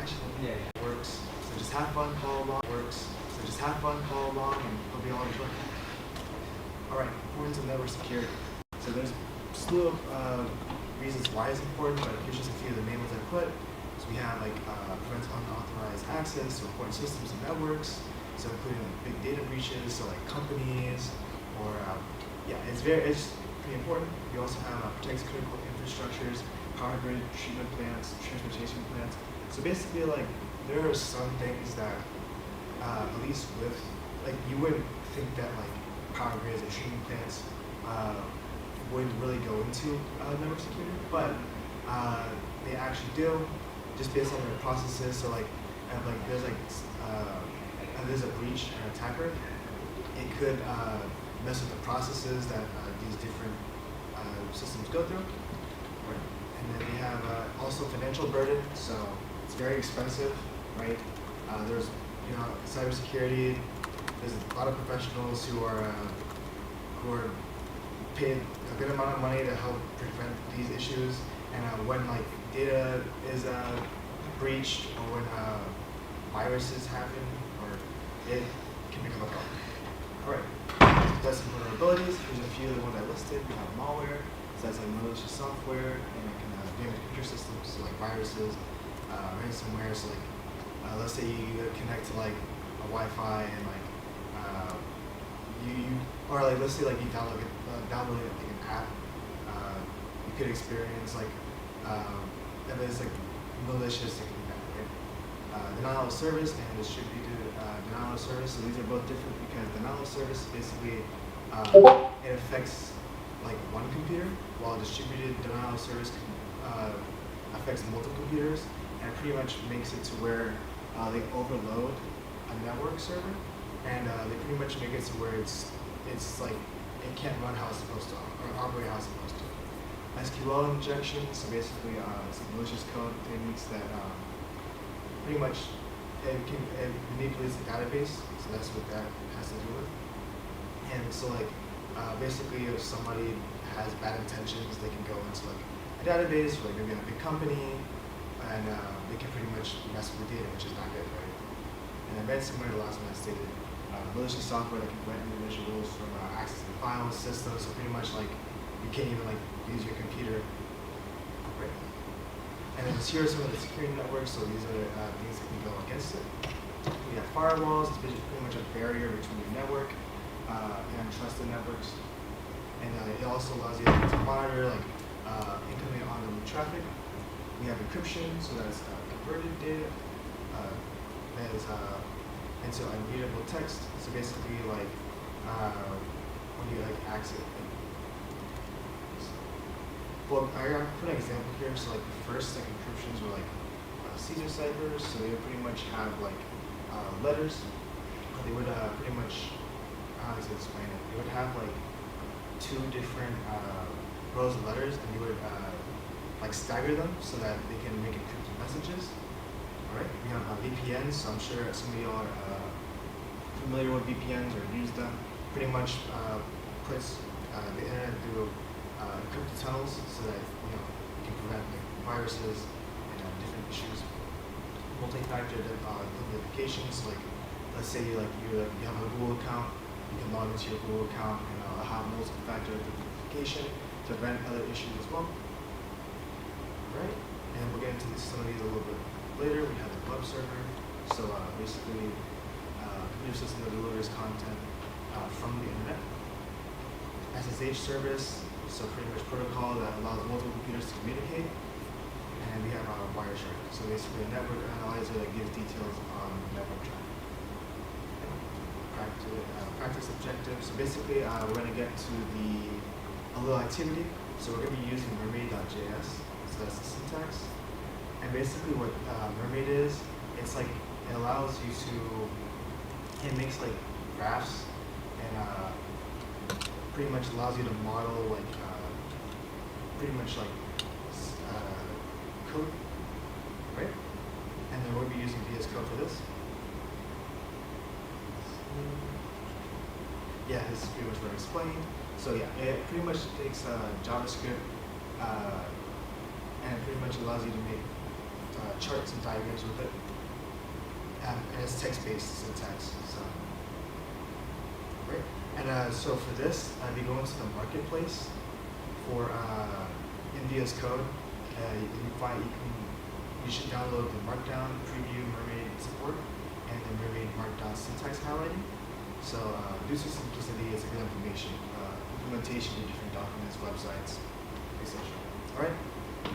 actually, yeah, works. So just have fun, follow along. Works. So just have fun, follow along, and hope you all enjoy. All right, importance of network security. So there's a slew of reasons why it's important, but here's just a few of the main ones I put. So we have like prevents unauthorized access to important systems and networks. So including like big data breaches, so like companies, or yeah, it's pretty important. We also have protects critical infrastructures, power grid, treatment plants, transportation plants. So basically, like there are some things that at least with like you wouldn't think that like power grids and treatment plants would really go into network security, but they actually do, just based on their processes. So like, there's a breach and attacker, it could mess with the processes that these different systems go through. Right. And then we have also financial burden, so it's very expensive, right? There's cybersecurity. There's a lot of professionals who are paid a good amount of money to help prevent these issues, and when like data is breached or when viruses happen, or it can become a problem. All right, that's some vulnerabilities. Here's a few of the ones I listed. We have malware, so that's like malicious software, and it can damage computer systems, so like viruses, ransomware. So like, let's say you connect to like a Wi-Fi and like or like let's say like you download like an app, you could experience like if it's like malicious, it can be bad, right? Denial of service and distributed denial of service. So these are both different because denial of service basically it affects like one computer, while distributed denial of service affects multiple computers, and it pretty much makes it to where they overload a network server, and they pretty much make it to where it's like it can't run how it's supposed to, or operate how it's supposed to. SQL injection, so basically some malicious code techniques that pretty much it manipulates the database, so that's what that has to do with. And so like basically if somebody has bad intentions, they can go into like a database for like maybe a big company, and they can pretty much mess with the data, which is not good, right? And then ransomware, the last one I stated, malicious software that can prevent individuals from accessing files, systems, so pretty much like you can't even like use your computer. Right. And then here are some of the security networks, so these are things that can go against it. We have firewalls, it's pretty much a barrier between your network and trusted networks. And it also allows you to monitor like incoming and outgoing traffic. We have encryption, so that's converted data. Into unreadable text. So basically, like when you like access it. Well, I put an example here. So like the first like encryptions were like Caesar ciphers. So they would pretty much have like letters. They would pretty much how to explain it. They would have like two different rows of letters, and you would like stagger them so that they can make encrypted messages. Alright, we have VPNs, so I'm sure some of y'all are familiar with VPNs or use them. Pretty much puts the internet through encrypted tunnels so that you can prevent like, viruses and different issues. Multi-factor authentications, like let's say you have a Google account, you can log into your Google account and have multi-factor authentication to prevent other issues as well. Alright, and we'll get into some of these a little bit later. We have the web server, so basically computer system that delivers content from the internet. SSH service, so pretty much protocol that allows multiple computers to communicate. And we have our Wireshark, so basically a network analyzer that gives details on network traffic. Practice objective, so basically we're going to get to a little activity. So we're going to be using mermaid.js, so that's the syntax. And basically what Mermaid is, it's like, it allows you to, it makes like graphs and pretty much allows you to model like, pretty much like code, right? And then we'll be using VS Code for this. Yeah, this is pretty much what I explained. So yeah, it pretty much takes JavaScript and it pretty much allows you to make charts and diagrams with it. And it's text-based syntax. So, right. And so for this, if you go into the marketplace for NVIDIA's code, you should download the Markdown, Preview, Mermaid support, and the Mermaid Markdown syntax highlighting. So due to simplicity, it's a good implementation in different documents, websites, etc. All right.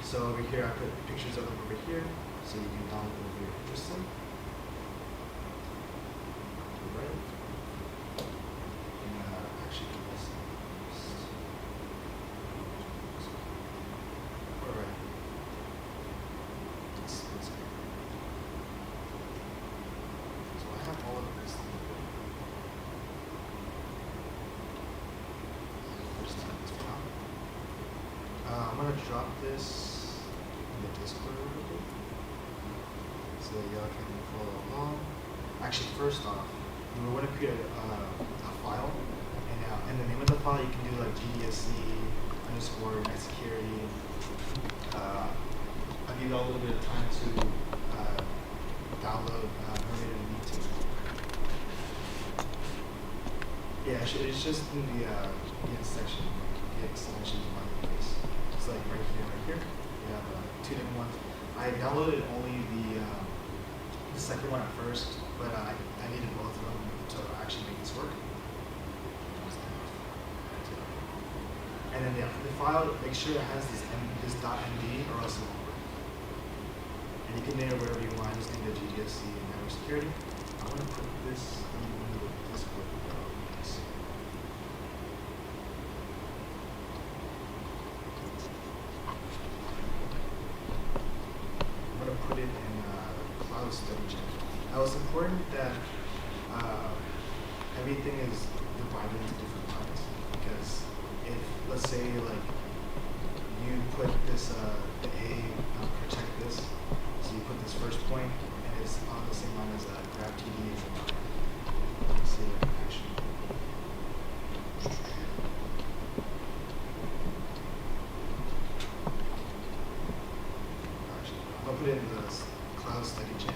So over here, I put pictures of them over here, so you can download them if you're interested. All right. And actually, do this first. All right. So I have all of this. I'm going to drop this in the Discord a little bit so that y'all can follow along. Actually, first off, we want to create a file, and in the name of the file, you can do like GDSC _ net security. I'll give you all a little bit of time to download Mermaid if you need to. Yeah, it's just in the section, the extensions marketplace. It's like right here. You have two different ones. I downloaded only the second one at first, but I needed both of them to actually make this work. And then the file, make sure it has this .md or else it won't work. And you can name it whatever you want. I just need the GDSC and network security. I'm going to put this in the Discord. Put it in cloud study channel. Now it's important that everything is divided into different lines, because if, let's say, like, you put this, the A, protect this, so you put this first point, and it's on the same line as grab TD is a line. Let's see in action. I'll put it in the cloud study channel.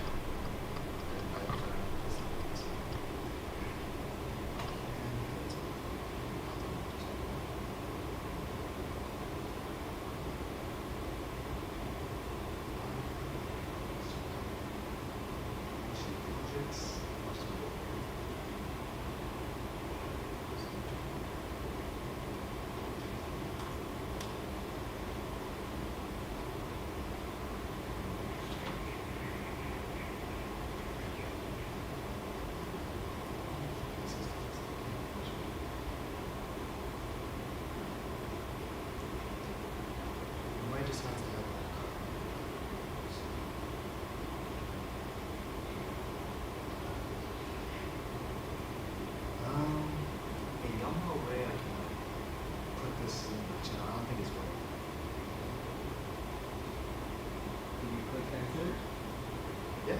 Yeah.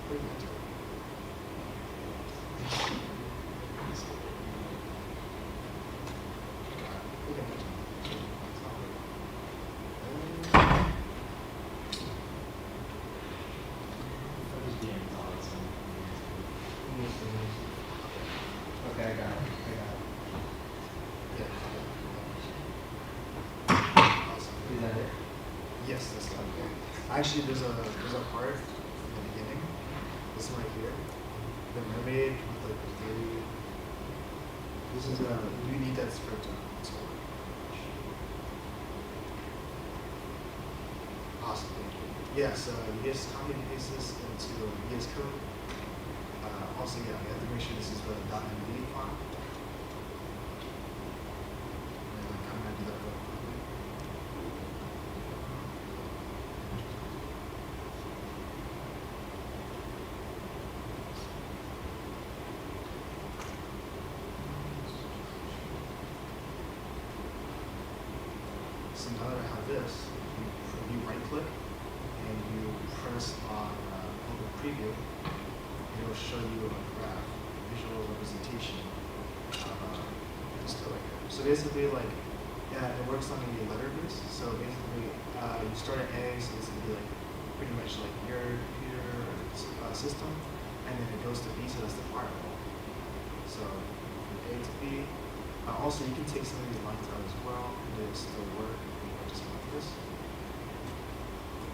Pretty much. Okay, I got it. Yeah. Awesome. Is that it? Yes, that's okay. Actually, there's a part in the beginning. This one right here. The mermaid with like the three. This is you need that script to work. Awesome, thank you. Yeah, so you just copy and paste this into VS Code. Also, yeah, we have to make sure this is the .md font. And then I'm gonna do that real quickly. So now that I have this, you right click and you press on open preview, it'll show you a graph, visual representation just right here. So basically, like, yeah, it works on a letter base. So basically, you start at A, so this would be like pretty much like your computer system, and then it goes to B, so that's the firewall. So from A to B. Also, you can take some of these lines out as well, and it still work. Just like this.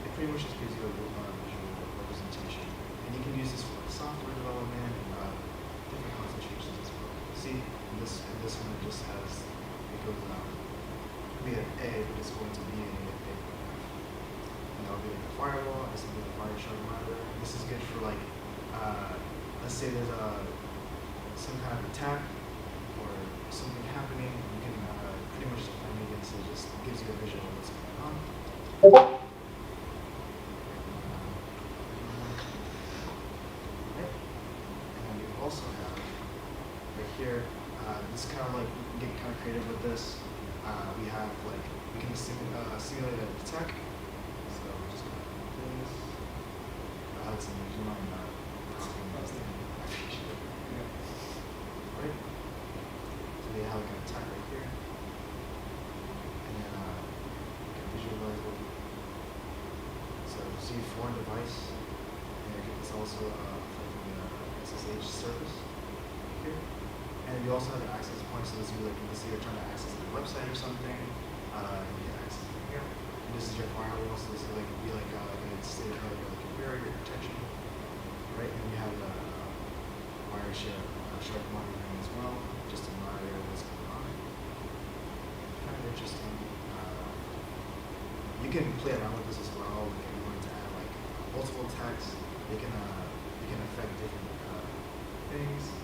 It pretty much just gives you a visual representation, and you can use this for software development and different concentrations as well. See, this one it just has it goes be an A, but it's going to be a big and that'll be like the firewall. This will be the fire shark monitor. This is good for like let's say there's some kind of attack or something happening. You can pretty much defend against it. Just gives you a visual of what's going on. Right. And then you also have right here. This kind of like you can get kind of creative with this. We have like we can simulate an attack. So we're just gonna do this. That's an easy one. Right? So they have like an attack right here. And then you can visualize it. So see foreign device. And it's also from the SSH service here. And you also have an access point, so this would be like, let's say you're trying to access the website or something, you can access it from here. And this is your firewall, so this is like be like it's stated earlier, like a barrier protection, right? And you have the wire shark monitoring as well, just to monitor what's going on. Kind of interesting. You can play around with this as well. Like if you wanted to add like multiple attacks, they can affect different things.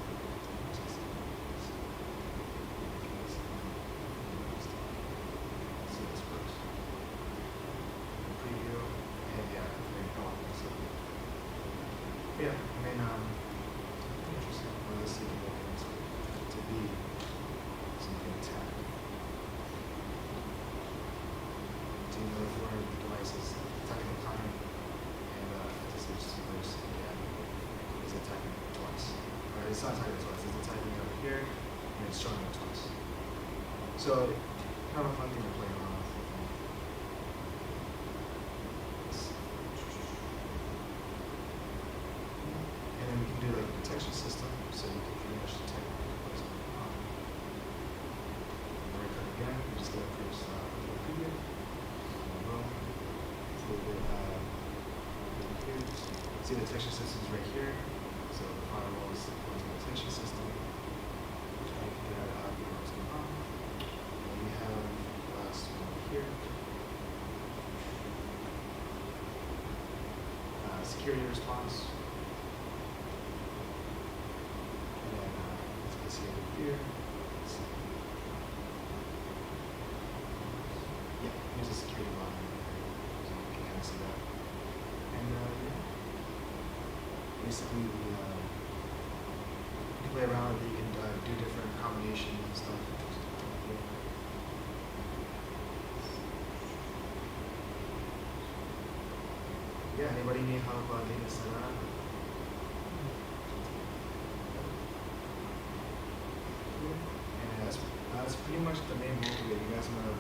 Yeah, I mean, interesting. Well, let's see what it is to be something attack. To know if one of the devices attacking the client and SSH servers again is attacking twice. Or it's not attacking twice, it's attacking over here and it's showing up twice. So, kind of a fun thing to play around with. And then we can do like a detection system, so you can pretty much detect what's going on. Right click again, we just get a previous preview. It's a little bit here. See the detection system is right here. So the firewall is going to the detection system. I can get out what's going on. And we have the last one here. Security response. See over here. Yeah, here's a security log. So you can kind of see that. And yeah, basically we can play around with it. You can do different combinations and stuff. Yeah, anybody need help getting it set up? And that's pretty much the main goal of it. You guys want to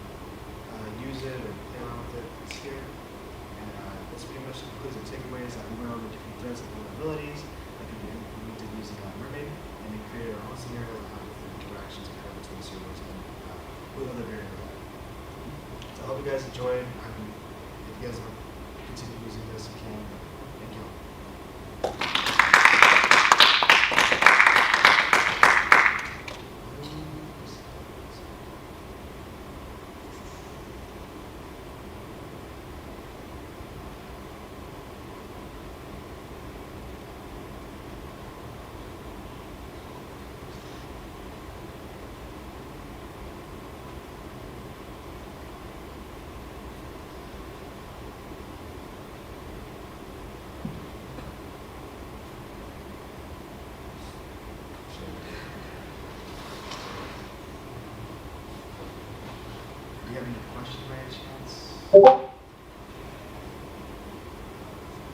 use it or play around with it, it's here. And that's pretty much concludes the takeaways that we went over different threats and vulnerabilities that can be implemented using Mermaid, and we created our own scenario of how different interactions occur between servers and with other variables. So I hope you guys enjoyed. If you guys want to continue using this, you can. Thank you. Do you have any questions by any chance?